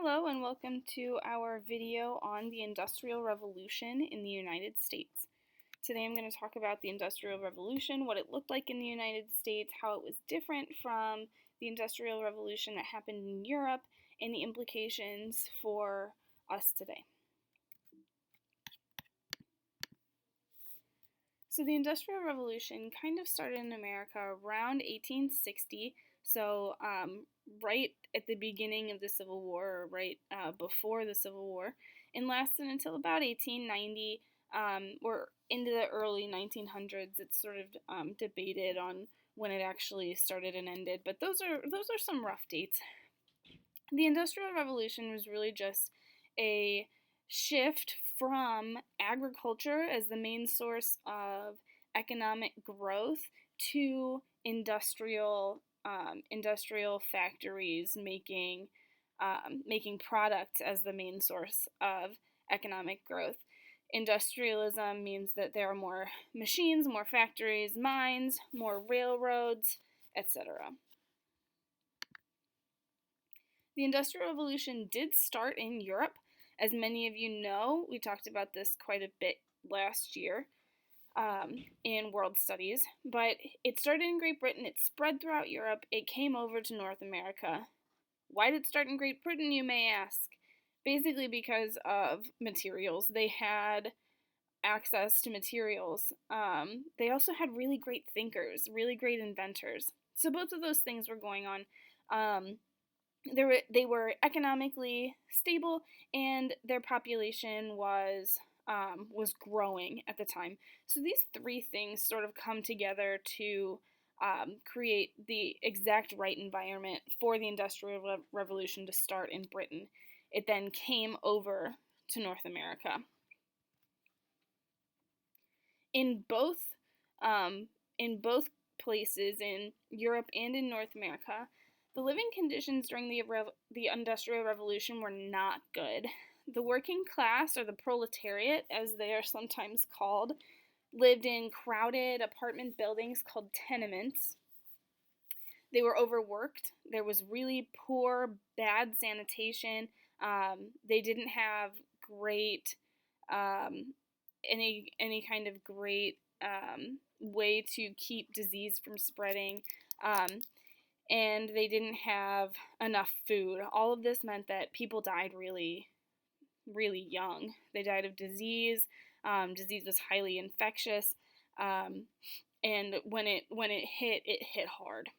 Hello and welcome to our video on the Industrial Revolution in the United States. Today I'm going to talk about the Industrial Revolution, what it looked like in the United States, how it was different from the Industrial Revolution that happened in Europe, and the implications for us today. So the Industrial Revolution kind of started in America around 1860, so right at the beginning of the Civil War, or right before the Civil War, and lasted until about 1890, or into the early 1900s. It's sort of debated on when it actually started and ended, but those are some rough dates. The Industrial Revolution was really just a shift from agriculture as the main source of economic growth to industrial factories making products as the main source of economic growth. Industrialism means that there are more machines, more factories, mines, more railroads, etc. The Industrial Revolution did start in Europe. As many of you know, we talked about this quite a bit last year in World Studies, but it started in Great Britain, it spread throughout Europe, it came over to North America. Why did it start in Great Britain, you may ask? Basically because of materials. They had access to materials. They also had really great thinkers, really great inventors. So both of those things were going on. They were economically stable, and their population was growing at the time. So these three things sort of come together to create the exact right environment for the Industrial Revolution to start in Britain. It then came over to North America. In both places, in Europe and in North America, the living conditions during the Industrial Revolution were not good. The working class, or the proletariat as they are sometimes called, lived in crowded apartment buildings called tenements. They were overworked. There was really poor, bad sanitation. They didn't have great, any kind of great way to keep disease from spreading. And they didn't have enough food. All of this meant that people died really, really young. They died of disease. Disease was highly infectious, and when it hit hard.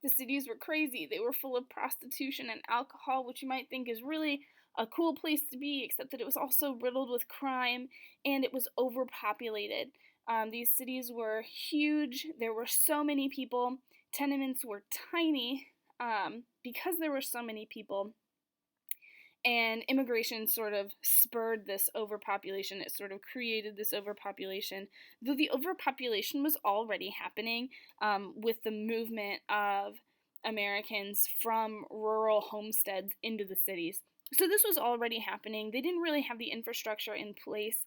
The cities were crazy. They were full of prostitution and alcohol, which you might think is really a cool place to be, except that it was also riddled with crime, and it was overpopulated. These cities were huge. There were so many people. Tenements were tiny because there were so many people, and immigration sort of spurred this overpopulation. It sort of created this overpopulation, though the overpopulation was already happening with the movement of Americans from rural homesteads into the cities. So this was already happening. They didn't really have the infrastructure in place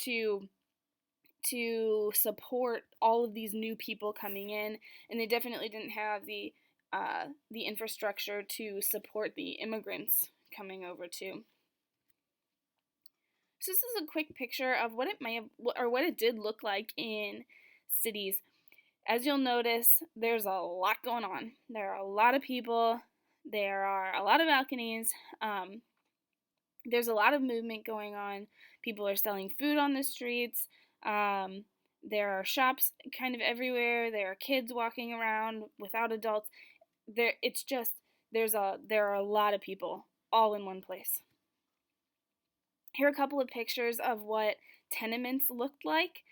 to support all of these new people coming in, and they definitely didn't have the infrastructure to support the immigrants coming over too. So this is a quick picture of what it may have, or what it did look like in cities. As you'll notice, there's a lot going on. There are a lot of people. There are a lot of balconies. There's a lot of movement going on. People are selling food on the streets. There are shops kind of everywhere. There are kids walking around without adults. There are a lot of people all in one place. Here are a couple of pictures of what tenements looked like.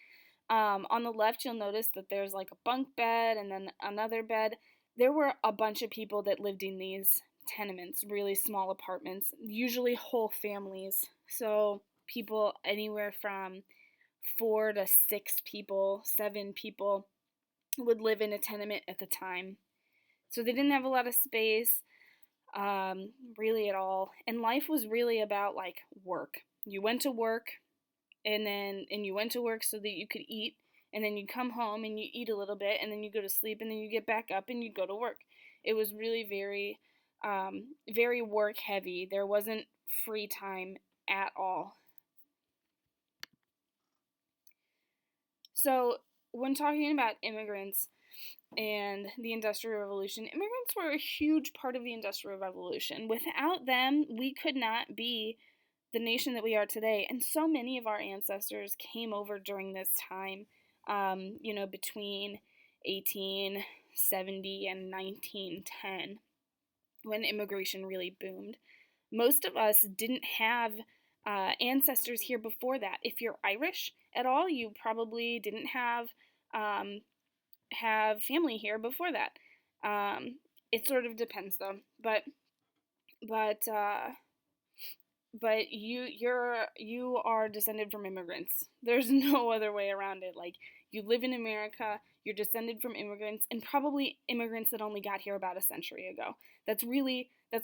On the left, you'll notice that there's like a bunk bed and then another bed. There were a bunch of people that lived in these tenements, really small apartments, usually whole families. So people anywhere from 4 to 6 people, 7 people would live in a tenement at the time. So they didn't have a lot of space, really at all. And life was really about like work. You went to work, and you went to work so that you could eat, and then you come home and you eat a little bit, and then you go to sleep, and then you get back up and you go to work. It was really very very work heavy. There wasn't free time at all. So when talking about immigrants and the Industrial Revolution, immigrants were a huge part of the Industrial Revolution. Without them, we could not be the nation that we are today. And so many of our ancestors came over during this time, between 1870 and 1910, when immigration really boomed. Most of us didn't have ancestors here before that. If you're Irish at all, you probably didn't have family here before that. It sort of depends though, but you are descended from immigrants. There's no other way around it. Like, you live in America, you're descended from immigrants, and probably immigrants that only got here about a century ago. That's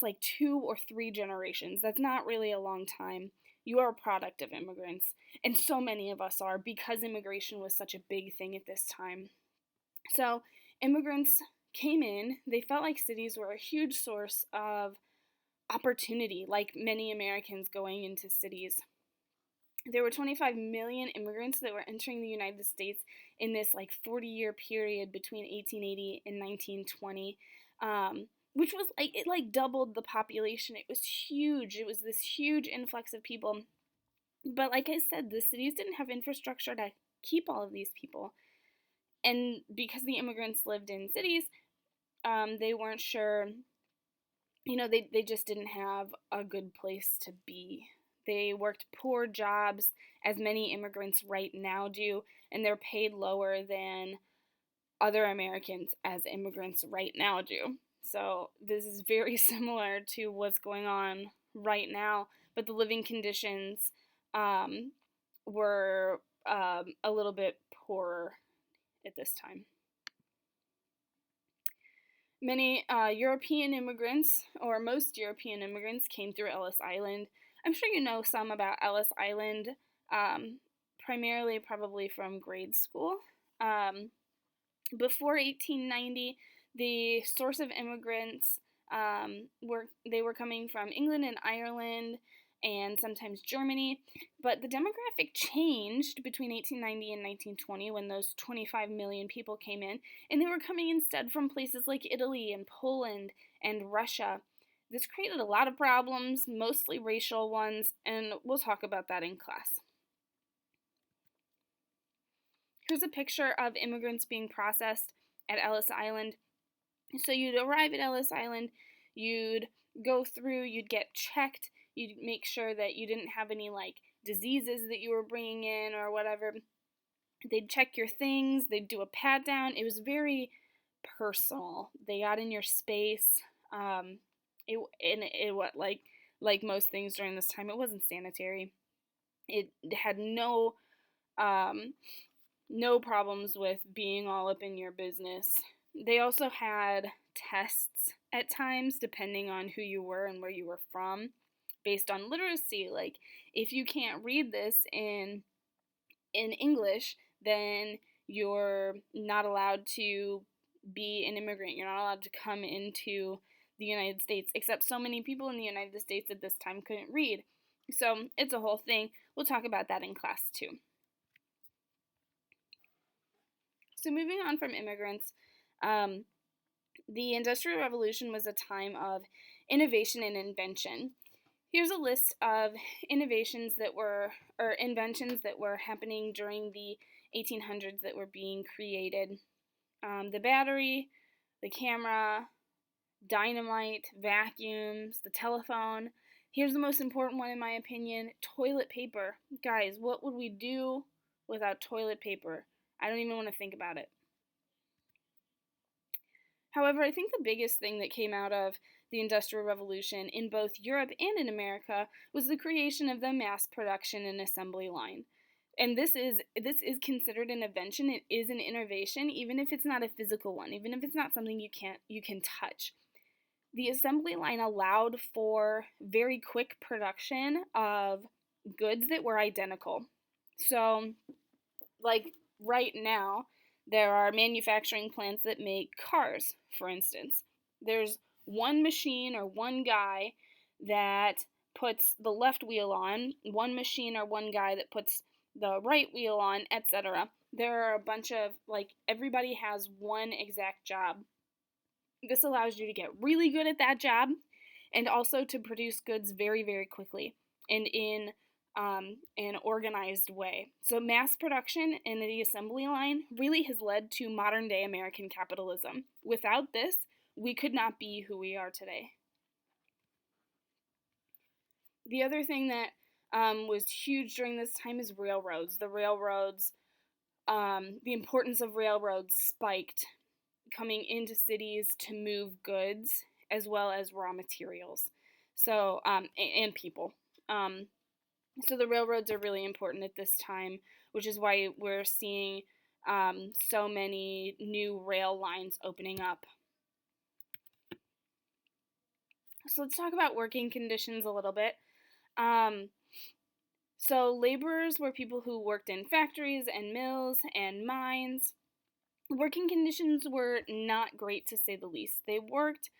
like 2 or 3 generations. That's not really a long time. You are a product of immigrants, and so many of us are, because immigration was such a big thing at this time. So immigrants came in. They felt like cities were a huge source of opportunity, like many Americans going into cities. There were 25 million immigrants that were entering the United States in this 40-year period between 1880 and 1920, which was it doubled the population. It was huge. It was this huge influx of people. But like I said, the cities didn't have infrastructure to keep all of these people. And because the immigrants lived in cities, they weren't sure, they just didn't have a good place to be. They worked poor jobs, as many immigrants right now do, and they're paid lower than other Americans as immigrants right now do. So this is very similar to what's going on right now, but the living conditions were a little bit poorer at this time. Many European immigrants, or most European immigrants, came through Ellis Island. I'm sure you know some about Ellis Island, primarily probably from grade school. Before 1890, the source of immigrants were coming from England and Ireland, and sometimes Germany, but the demographic changed between 1890 and 1920 when those 25 million people came in, and they were coming instead from places like Italy and Poland and Russia. This created a lot of problems, mostly racial ones, and we'll talk about that in class. Here's a picture of immigrants being processed at Ellis Island. So you'd arrive at Ellis Island, you'd go through, you'd get checked, you'd make sure that you didn't have any diseases that you were bringing in or whatever. They'd check your things, they'd do a pat down. It was very personal. They got in your space. Like most things during this time, it wasn't sanitary. It had no problems with being all up in your business. They also had tests at times, depending on who you were and where you were from, based on literacy. Like, if you can't read this in English, then you're not allowed to be an immigrant. You're not allowed to come into the United States, except so many people in the United States at this time couldn't read. So it's a whole thing. We'll talk about that in class too. So moving on from immigrants, the Industrial Revolution was a time of innovation and invention. Here's a list of inventions that were happening during the 1800s that were being created. The battery, the camera, dynamite, vacuums, the telephone. Here's the most important one in my opinion, toilet paper. Guys, what would we do without toilet paper? I don't even want to think about it. However, I think the biggest thing that came out of the Industrial Revolution in both Europe and in America was the creation of the mass production and assembly line. And this is considered an invention. It is an innovation, even if it's not a physical one, even if it's not something you can touch. The assembly line allowed for very quick production of goods that were identical. So, like right now, there are manufacturing plants that make cars, for instance. There's one machine or one guy that puts the left wheel on, one machine or one guy that puts the right wheel on, etc. There are a bunch of, everybody has one exact job. This allows you to get really good at that job and also to produce goods very, very quickly and in an organized way. So mass production in the assembly line really has led to modern day American capitalism. Without this, we could not be who we are today. The other thing that was huge during this time is railroads. The importance of railroads spiked coming into cities to move goods as well as raw materials. So, and people. So the railroads are really important at this time, which is why we're seeing so many new rail lines opening up. So let's talk about working conditions a little bit. So laborers were people who worked in factories and mills and mines. Working conditions were not great, to say the least. They worked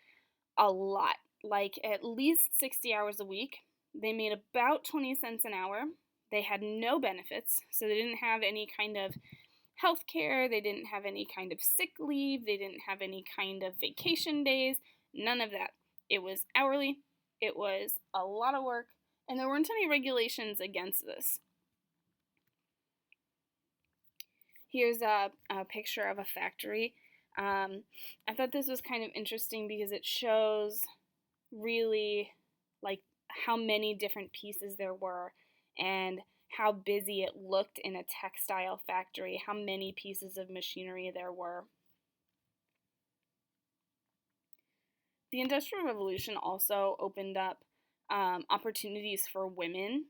a lot, like at least 60 hours a week. They made about 20 cents an hour. They had no benefits, so they didn't have any kind of health care. They didn't have any kind of sick leave. They didn't have any kind of vacation days. None of that. It was hourly. It was a lot of work, and there weren't any regulations against this. Here's a picture of a factory. I thought this was kind of interesting because it shows really how many different pieces there were and how busy it looked in a textile factory, how many pieces of machinery there were. The Industrial Revolution also opened up opportunities for women.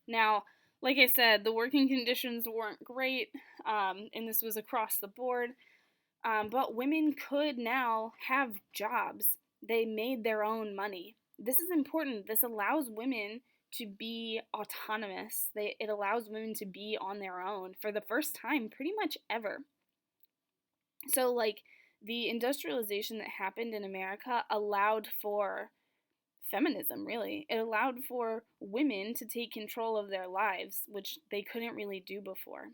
Now, like I said, the working conditions weren't great, and this was across the board, but women could now have jobs. They made their own money. This is important. This allows women to be autonomous. It allows women to be on their own for the first time pretty much ever. So, the industrialization that happened in America allowed for feminism, really. It allowed for women to take control of their lives, which they couldn't really do before.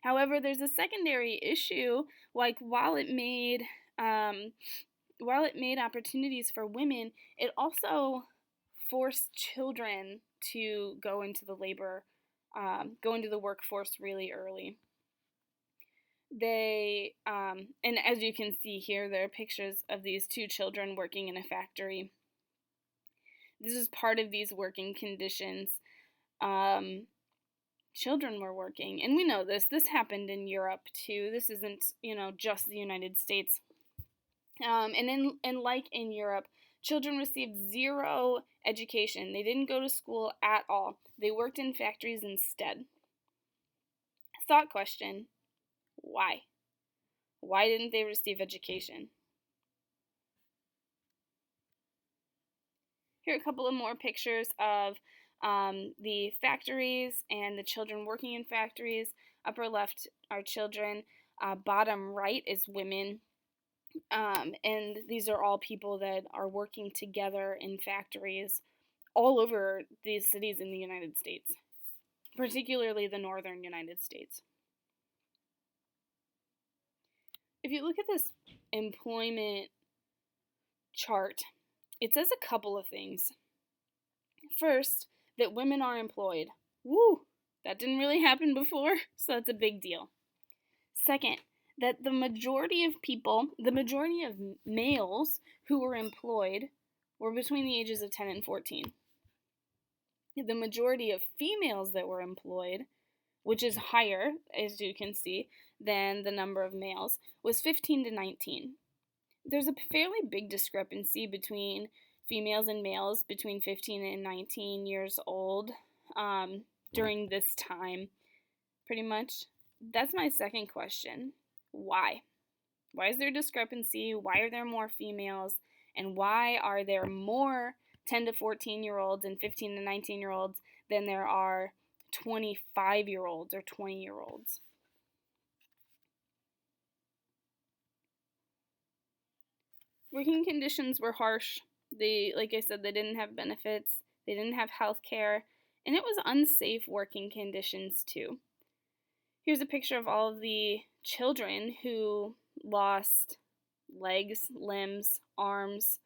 However, there's a secondary issue, while it made opportunities for women, it also forced children to go into the workforce really early. And as you can see here, there are pictures of these two children working in a factory. This is part of these working conditions. Children were working, and we know this. This happened in Europe too. This isn't, just the United States. And in Europe, children received zero education. They didn't go to school at all. They worked in factories instead. Thought question: why? Why didn't they receive education? Here are a couple of more pictures of the factories and the children working in factories. Upper left are children. Bottom right is women. And these are all people that are working together in factories all over these cities in the United States, particularly the northern United States. If you look at this employment chart, it says a couple of things. First, that women are employed. Woo! That didn't really happen before, so that's a big deal. Second, that the majority of males who were employed were between the ages of 10 and 14. The majority of females that were employed, which is higher, as you can see, than the number of males, was 15 to 19. There's a fairly big discrepancy between females and males between 15 and 19 years old during this time, pretty much. That's my second question. Why? Why is there discrepancy? Why are there more females? And why are there more 10 to 14-year-olds and 15 to 19-year-olds than there are 25-year-olds or 20-year-olds? Working conditions were harsh. Like I said, they didn't have benefits, they didn't have health care, and it was unsafe working conditions too. Here's a picture of all of the children who lost legs, limbs, arms,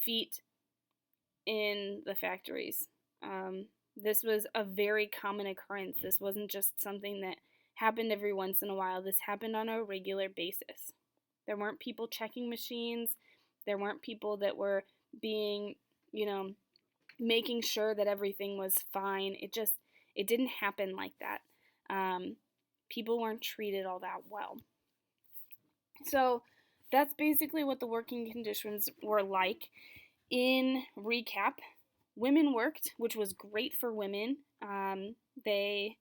feet in the factories. This was a very common occurrence. This wasn't just something that happened every once in a while. This happened on a regular basis. There weren't people checking machines. There weren't people that were being, making sure that everything was fine. It didn't happen like that. People weren't treated all that well. So that's basically what the working conditions were like. In recap, women worked, which was great for women. They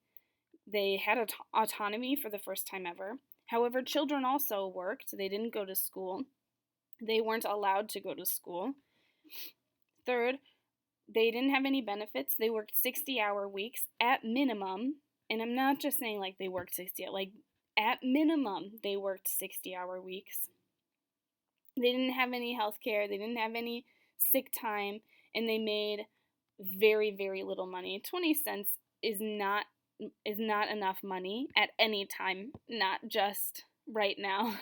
had autonomy for the first time ever. However, children also worked. They didn't go to school. They weren't allowed to go to school. Third, they didn't have any benefits. They worked 60-hour weeks at minimum. And I'm not just saying like they worked 60, like at minimum they worked 60-hour weeks. They didn't have any health care. They didn't have any sick time. And they made very, very little money. 20 cents is not enough money at any time, not just right now.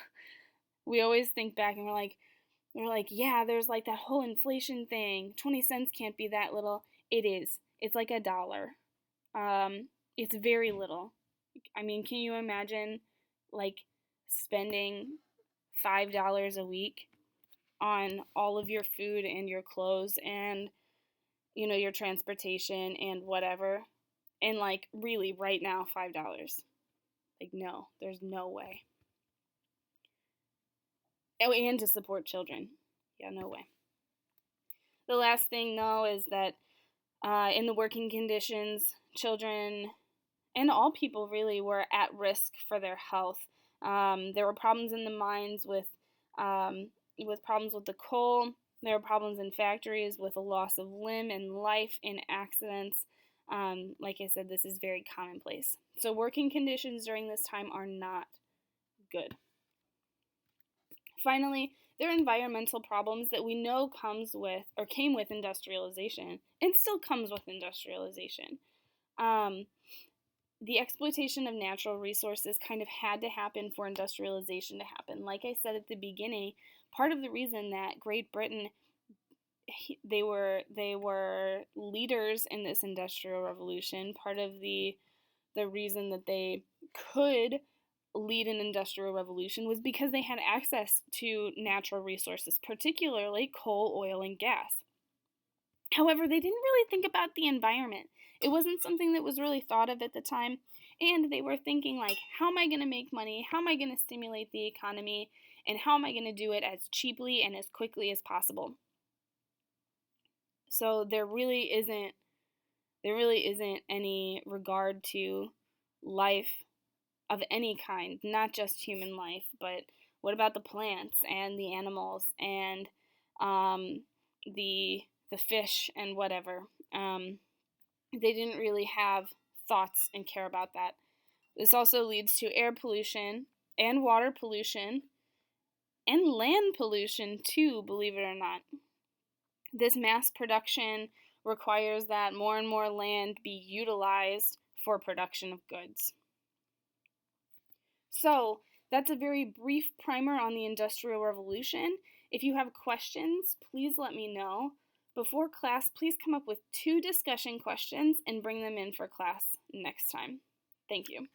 We always think back and we're like, yeah, there's like that whole inflation thing. 20 cents can't be that little. It is. It's like $1. It's very little. I mean, can you imagine like spending $5 a week on all of your food and your clothes and your transportation and whatever? And like really right now $5. Like no, there's no way. Oh, and to support children. Yeah, no way. The last thing though is that in the working conditions, children and all people really were at risk for their health. There were problems in the mines with problems with the coal. There were problems in factories with a loss of limb and life in accidents. Like I said, this is very commonplace. So working conditions during this time are not good. Finally, there are environmental problems that we know came with industrialization and still comes with industrialization. The exploitation of natural resources kind of had to happen for industrialization to happen. Like I said at the beginning, part of the reason that Great Britain they were leaders in this industrial revolution, part of the reason that they could lead an industrial revolution was because they had access to natural resources, particularly coal, oil, and gas. However, they didn't really think about the environment. It wasn't something that was really thought of at the time, and they were thinking like, how am I going to make money? How am I going to stimulate the economy? And how am I going to do it as cheaply and as quickly as possible? So there really isn't any regard to life of any kind, not just human life, but what about the plants and the animals and the fish and whatever? They didn't really have thoughts and care about that. This also leads to air pollution and water pollution and land pollution too, believe it or not. This mass production requires that more and more land be utilized for production of goods. So that's a very brief primer on the Industrial Revolution. If you have questions, please let me know. Before class, please come up with 2 discussion questions and bring them in for class next time. Thank you.